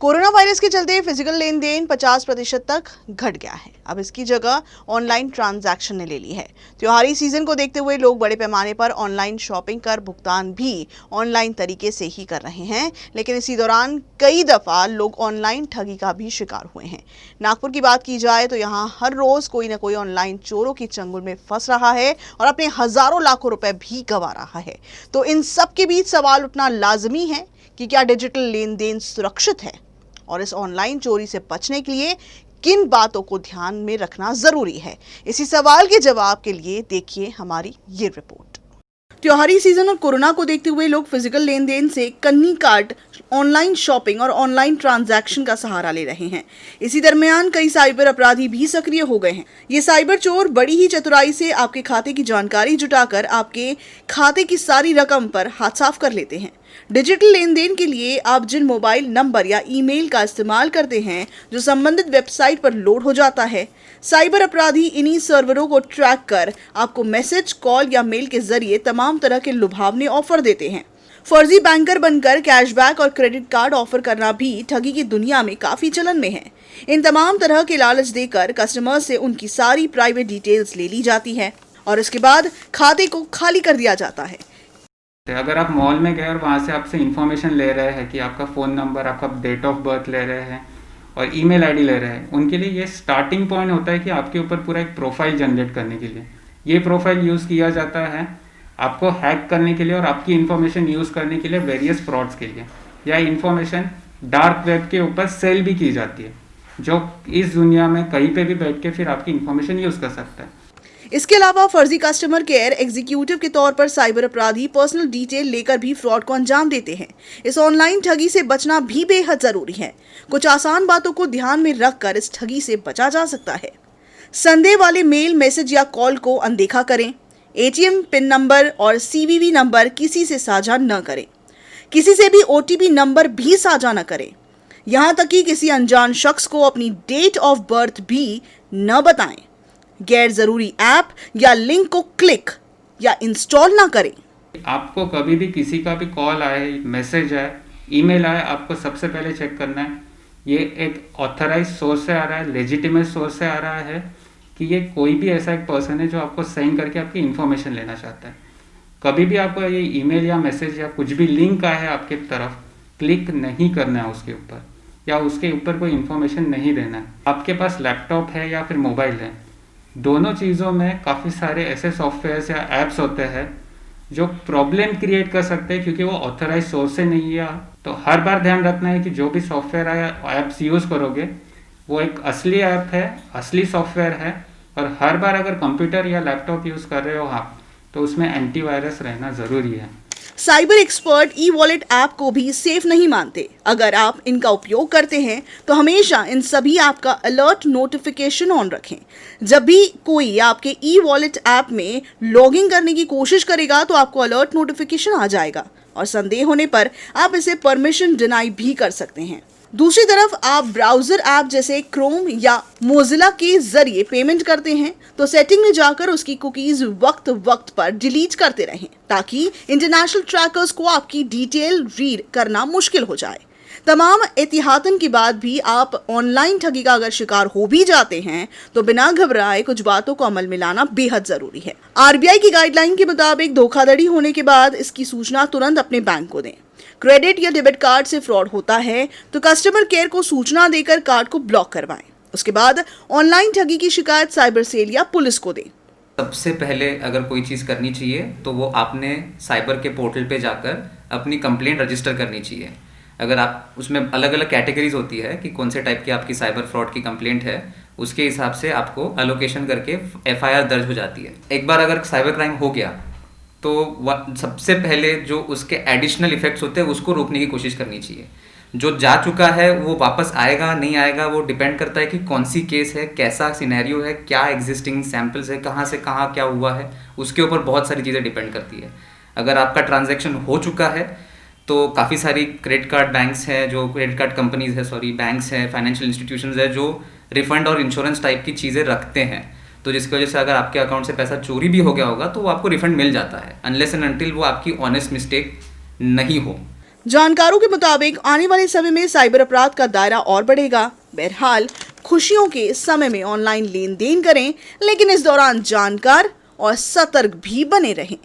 Corona virus के चलते physical लेन then 50% तक घट गया है। अब इसकी जगह ऑनलाइन ट्रांजैक्शन ने ले ली है। त्योहारी सीजन को देखते हुए लोग बड़े पैमाने पर ऑनलाइन शॉपिंग कर भुगतान भी ऑनलाइन तरीके से ही कर रहे हैं, लेकिन इसी दौरान कई दफा लोग ऑनलाइन ठगी का भी शिकार हुए हैं। नागपुर की बात की जाए तो यहाँ हर रोज कोई ना कोई ऑनलाइन चोरों की चंगुल में फंस रहा है और अपने हजारों लाखों रुपए भी गंवा रहा है। तो इन सब के बीच सवाल उठना लाजमी है कि क्या डिजिटल लेन देन सुरक्षित है और इस ऑनलाइन चोरी से बचने के लिए किन बातों को ध्यान में रखना जरूरी है। इसी सवाल के जवाब के लिए देखिए हमारी ये रिपोर्ट। त्योहारी सीजन और कोरोना को देखते हुए लोग फिजिकल लेन देन से कन्नी काट ऑनलाइन शॉपिंग और ऑनलाइन ट्रांजैक्शन का सहारा ले रहे हैं। इसी दरमियान कई साइबर अपराधी भी सक्रिय हो गए हैं। ये साइबर चोर बड़ी ही चतुराई से आपके खाते की जानकारी जुटाकर आपके खाते की सारी रकम पर हाथ साफ कर लेते हैं। डिजिटल लेन देन के लिए आप जिन मोबाइल नंबर या ईमेल का इस्तेमाल करते हैं, जो संबंधित वेबसाइट पर लोड हो जाता है, साइबर अपराधी इन्हीं सर्वरों को ट्रैक कर आपको मैसेज, कॉल या मेल के जरिए तमाम तरह के लुभावने ऑफर देते हैं। फर्जी बैंकर बनकर कैशबैक और क्रेडिट कार्ड ऑफर करना भी ठगी की दुनिया में काफी चलन में है। इन तमाम तरह के लालच देकर कस्टमर से उनकी सारी प्राइवेट डिटेल्स ले ली जाती है और इसके बाद खाते को खाली कर दिया जाता है। अगर आप मॉल में गए और वहाँ से आपसे इन्फॉर्मेशन ले रहे हैं कि आपका फ़ोन नंबर, आपका डेट ऑफ बर्थ ले रहे हैं और ईमेल आईडी ले रहे हैं, उनके लिए ये स्टार्टिंग पॉइंट होता है कि आपके ऊपर पूरा एक प्रोफाइल जनरेट करने के लिए। ये प्रोफाइल यूज़ किया जाता है आपको हैक करने के लिए और आपकी इन्फॉर्मेशन यूज़ करने के लिए वेरियस फ्रॉड्स के लिए। या इन्फॉर्मेशन डार्क वेब के ऊपर सेल भी की जाती है, जो इस दुनिया में कहीं पे भी बैठ के फिर आपकी इन्फॉर्मेशन यूज़ कर सकता है। इसके अलावा फर्जी कस्टमर केयर एग्जीक्यूटिव के तौर पर साइबर अपराधी पर्सनल डिटेल लेकर भी फ्रॉड को अंजाम देते हैं। इस ऑनलाइन ठगी से बचना भी बेहद जरूरी है। कुछ आसान बातों को ध्यान में रखकर इस ठगी से बचा जा सकता है। संदेह वाले मेल, मैसेज या कॉल को अनदेखा करें। एटीएम पिन नंबर और सीवीवी नंबर किसी से साझा न करें। किसी से भी ओटीपी नंबर भी साझा न करें। यहाँ तक कि किसी अनजान शख्स को अपनी डेट ऑफ बर्थ भी न बताएं। गैर जरूरी ऐप या लिंक को क्लिक या इंस्टॉल ना करें। आपको कभी भी किसी का भी कॉल आए, मैसेज आए, ईमेल आए, आपको सबसे पहले चेक करना है ये एक ऑथराइज सोर्स से आ रहा है, लेजिटिमेट सोर्स से आ रहा है कि ये कोई भी ऐसा एक पर्सन है जो आपको साइन करके आपकी इन्फॉर्मेशन लेना चाहता है। कभी भी आपको ये ईमेल या मैसेज या कुछ भी लिंक आया है आपके तरफ, क्लिक नहीं करना है उसके ऊपर या उसके ऊपर कोई इन्फॉर्मेशन नहीं देना है। आपके पास लैपटॉप है या फिर मोबाइल है, दोनों चीज़ों में काफ़ी सारे ऐसे सॉफ्टवेयर्स या ऐप्स होते हैं जो प्रॉब्लम क्रिएट कर सकते हैं क्योंकि वो ऑथराइज सोर्स से नहीं है। तो हर बार ध्यान रखना है कि जो भी सॉफ्टवेयर या ऐप्स यूज़ करोगे वो एक असली ऐप है, असली सॉफ्टवेयर है और हर बार अगर कंप्यूटर या लैपटॉप यूज़ कर रहे हो आप तो उसमें एंटीवायरस रहना ज़रूरी है। Cyber expert e wallet app को भी सेफ नहीं मानते। अगर आप इनका उपयोग करते हैं तो हमेशा इन सभी ऐप का अलर्ट नोटिफिकेशन ऑन रखें। जब भी कोई आपके ई वॉलेट ऐप में लॉगिन करने की कोशिश करेगा तो आपको अलर्ट नोटिफिकेशन आ जाएगा और संदेह होने पर आप इसे परमिशन डिनाई भी कर सकते हैं। दूसरी तरफ आप ब्राउजर ऐप जैसे क्रोम या मोजिला के जरिए पेमेंट करते हैं तो सेटिंग में जाकर उसकी कुकीज वक्त वक्त पर डिलीट करते रहें ताकि इंटरनेशनल ट्रैकर्स को आपकी डिटेल रीड करना मुश्किल हो जाए। तमाम एहतियातन के बाद भी आप ऑनलाइन ठगी का अगर शिकार हो भी जाते हैं तो बिना घबराए कुछ बातों को अमल में लाना बेहद जरूरी है। आरबीआई की गाइडलाइन के मुताबिक धोखाधड़ी होने के बाद इसकी सूचना तुरंत अपने बैंक को दें। क्रेडिट या डेबिट कार्ड से फ्रॉड होता है तो कस्टमर केयर को सूचना देकर कार्ड को ब्लॉक करवाएं। उसके बाद ऑनलाइन ठगी की शिकायत साइबर सेल या पुलिस को दें। सबसे पहले अगर कोई चीज़ करनी चाहिए तो वो आपने साइबर के पोर्टल पे जाकर अपनी कंप्लेंट रजिस्टर करनी चाहिए। अगर आप उसमें अलग अलग कैटेगरीज होती है कि कौन से टाइप की आपकी साइबर फ्रॉड की कंप्लेंट है, उसके हिसाब से आपको एलोकेशन करके एफआईआर दर्ज हो जाती है। एक बार अगर साइबर क्राइम हो गया तो सबसे पहले जो उसके एडिशनल इफेक्ट्स होते हैं उसको रोकने की कोशिश करनी चाहिए। जो जा चुका है वो वापस आएगा नहीं आएगा वो डिपेंड करता है कि कौन सी केस है, कैसा सिनेरियो है, क्या एग्जिस्टिंग सैम्पल्स है, कहाँ से कहाँ क्या हुआ है, उसके ऊपर बहुत सारी चीज़ें डिपेंड करती है। अगर आपका ट्रांजैक्शन हो चुका है तो काफ़ी सारी क्रेडिट कार्ड बैंक्स हैं, जो क्रेडिट कार्ड कंपनीज है, बैंक्स हैं, फाइनेंशियल इंस्टीट्यूशंस है जो रिफंड और इंश्योरेंस टाइप की चीज़ें रखते हैं। तो जिसकी वजह से अगर आपके अकाउंट से पैसा चोरी भी हो गया होगा तो वो आपको रिफंड मिल जाता है, अनलेस एंड अनटिल वो आपकी ऑनेस्ट मिस्टेक नहीं हो। जानकारों के मुताबिक आने वाले समय में साइबर अपराध का दायरा और बढ़ेगा। बहरहाल खुशियों के समय में ऑनलाइन लेन देन करें, लेकिन इस दौरान जानकार और सतर्क भी बने रहें।